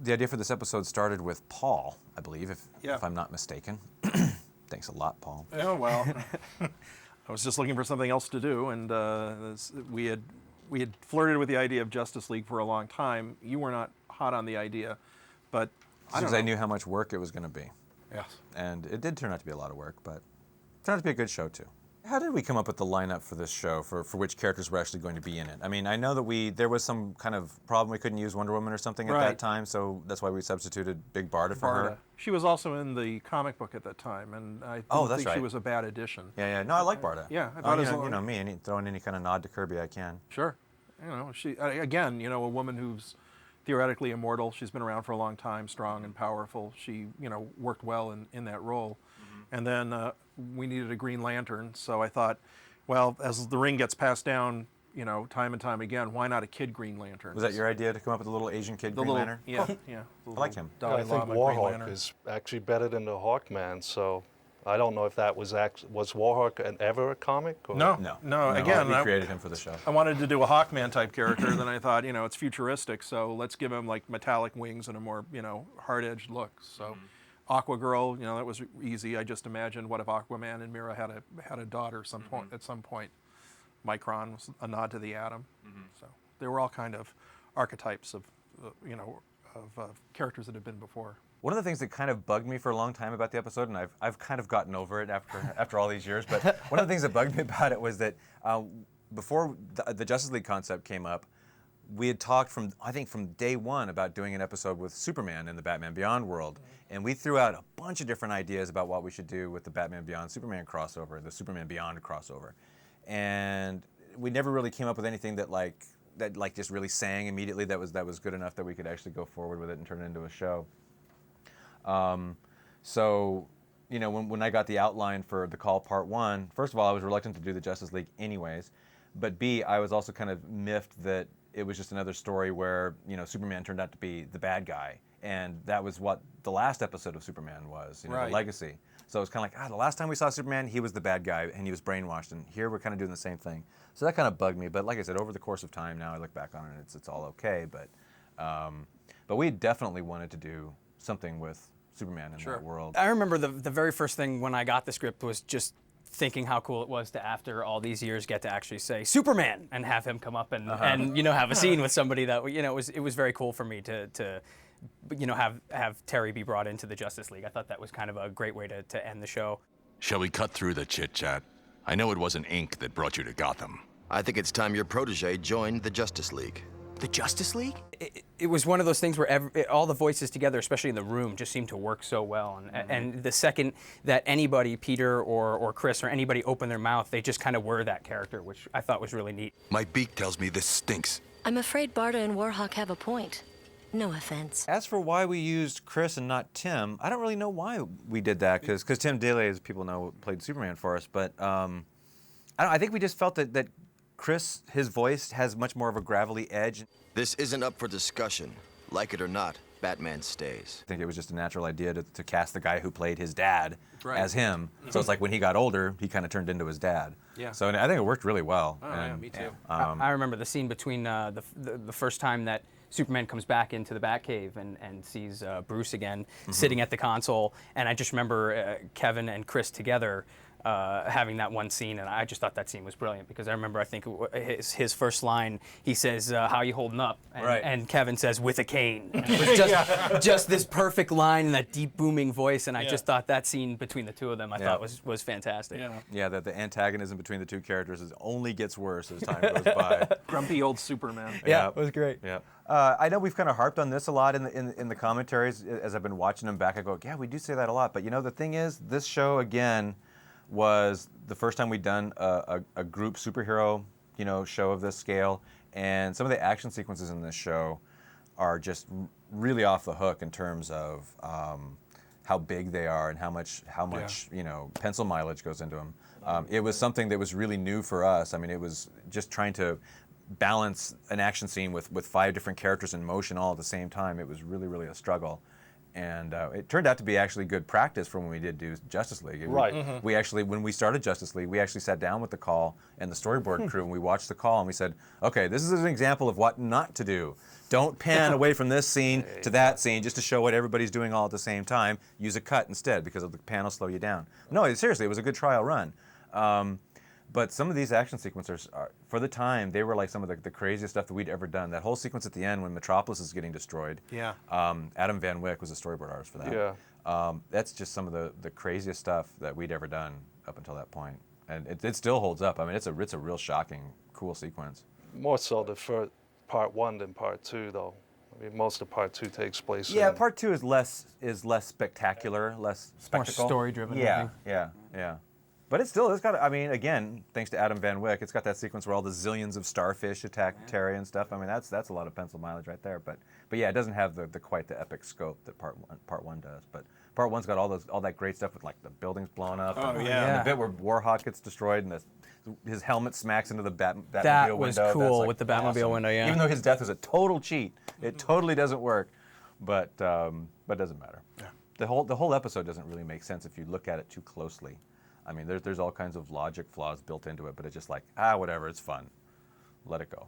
the idea for this episode started with Paul, I believe, if I'm not mistaken. Thanks a lot, Paul. Yeah, well, I was just looking for something else to do, and we had flirted with the idea of Justice League for a long time. You were not hot on the idea, but Because I knew how much work it was going to be. Yes. And it did turn out to be a lot of work, but it turned out to be a good show, too. How did we come up with the lineup for this show, for which characters were actually going to be in it? I mean, I know that there was some kind of problem we couldn't use Wonder Woman or something at that time, so that's why we substituted Big Barda for her. She was also in the comic book at that time, and I didn't think she was a bad addition. Yeah. No, I like Barda. Yeah, I thought you know me, throwing any kind of nod to Kirby I can. Sure. She again, a woman who's theoretically immortal. She's been around for a long time, strong and powerful. She, worked well in that role. And then we needed a Green Lantern, so I thought, well, as the ring gets passed down, time and time again, why not a kid Green Lantern? Was that your idea to come up with a little Asian kid Green Lantern? Yeah. I like him. I think Warhawk is actually better than the Hawkman, so I don't know if that was Warhawk ever a comic? Or? No. Again, we created him for the show. I wanted to do a Hawkman type character, then I thought, it's futuristic, so let's give him like metallic wings and a more, hard-edged look. So Aqua Girl, that was easy. I just imagined what if Aquaman and Mira had a daughter at some point. Micron was a nod to the Atom. So they were all kind of archetypes of characters that had been before. One of the things that kind of bugged me for a long time about the episode, and I've kind of gotten over it after all these years, but one of the things that bugged me about it was that before the Justice League concept came up, we had talked from day one about doing an episode with Superman in the Batman Beyond world, and we threw out a bunch of different ideas about what we should do with the Batman Beyond Superman crossover, the Superman Beyond crossover, and we never really came up with anything that just really sang immediately that was good enough that we could actually go forward with it and turn it into a show. So, when I got the outline for The Call Part 1, first of all, I was reluctant to do the Justice League anyways, but B, I was also kind of miffed that it was just another story where, Superman turned out to be the bad guy, and that was what the last episode of Superman was, The Legacy. So it was kind of like, the last time we saw Superman, he was the bad guy, and he was brainwashed, and here we're kind of doing the same thing. So that kind of bugged me, but like I said, over the course of time, now I look back on it, it's all okay, but we definitely wanted to do something with Superman in that world. I remember the very first thing when I got the script was just thinking how cool it was to, after all these years, get to actually say Superman and have him come up and have a scene with somebody that it was very cool for me to have Terry be brought into the Justice League. I thought that was kind of a great way to end the show. Shall we cut through the chit-chat? I know it wasn't ink that brought you to Gotham. I think it's time your protege joined the Justice League. The Justice League? It was one of those things where all the voices together, especially in the room, just seemed to work so well. And the second that anybody, Peter or Chris or anybody, opened their mouth, they just kind of were that character, which I thought was really neat. My beak tells me this stinks. I'm afraid Barda and Warhawk have a point. No offense. As for why we used Chris and not Tim, I don't really know why we did that, because Tim Daly, as people know, played Superman for us, but I think we just felt that Chris, his voice has much more of a gravelly edge. This isn't up for discussion. Like it or not, Batman stays. I think it was just a natural idea to cast the guy who played his dad as him. So it's like when he got older, he kind of turned into his dad. Yeah. So I think it worked really well. Oh, yeah, me too. I remember the scene between the first time that Superman comes back into the Batcave and sees Bruce again sitting at the console, and I just remember Kevin and Chris together having that one scene, and I just thought that scene was brilliant, because I remember, I think his first line, he says, how you holding up? And Kevin says, with a cane. And it was just this perfect line and that deep booming voice, and I just thought that scene between the two of them, I thought was fantastic. Yeah, that the antagonism between the two characters only gets worse as time goes by. Grumpy old Superman. Yeah, it was great. Yeah. I know we've kind of harped on this a lot in the commentaries as I've been watching them back. I go, yeah, we do say that a lot. But the thing is, this show again was the first time we'd done a group superhero show of this scale, and some of the action sequences in this show are just really off the hook in terms of how big they are and how much pencil mileage goes into them. It was something that was really new for us. I mean, it was just trying to balance an action scene with 5 different characters in motion all at the same time. It was really, really a struggle. And it turned out to be actually good practice for when we did do Justice League. Right. We actually, when we started Justice League, we actually sat down with the call and the storyboard crew, and we watched the call, and we said, okay, this is an example of what not to do. Don't pan away from this scene to that scene just to show what everybody's doing all at the same time. Use a cut instead, because the pan will slow you down. No, seriously, it was a good trial run. But some of these action sequences, for the time, they were like some of the craziest stuff that we'd ever done. That whole sequence at the end when Metropolis is getting destroyed. Yeah. Adam Van Wyck was the storyboard artist for that. Yeah. That's just some of the craziest stuff that we'd ever done up until that point. And it still holds up. I mean, it's a real shocking, cool sequence. More so the part 1 than part 2, though. I mean, most of part 2 takes place. Yeah, in, part 2 is less spectacular, less more spectacle. story-driven, I Yeah, think. yeah. But it's got, I mean, again, thanks to Adam Van Wyck, it's got that sequence where all the zillions of starfish attack Terry and stuff. I mean, that's a lot of pencil mileage right there. But yeah, it doesn't have the quite the epic scope that part one does. But part 1's got all that great stuff with like the buildings blowing up. Oh, and, yeah. and the bit where Warhawk gets destroyed and his helmet smacks into the Batmobile That was window. cool, That's, like, with the Batmobile awesome. window, yeah. Even though his death was a total cheat, it totally doesn't work. But it doesn't matter. Yeah. The whole episode doesn't really make sense if you look at it too closely. I mean, there's all kinds of logic flaws built into it, but it's just like, whatever, it's fun. Let it go.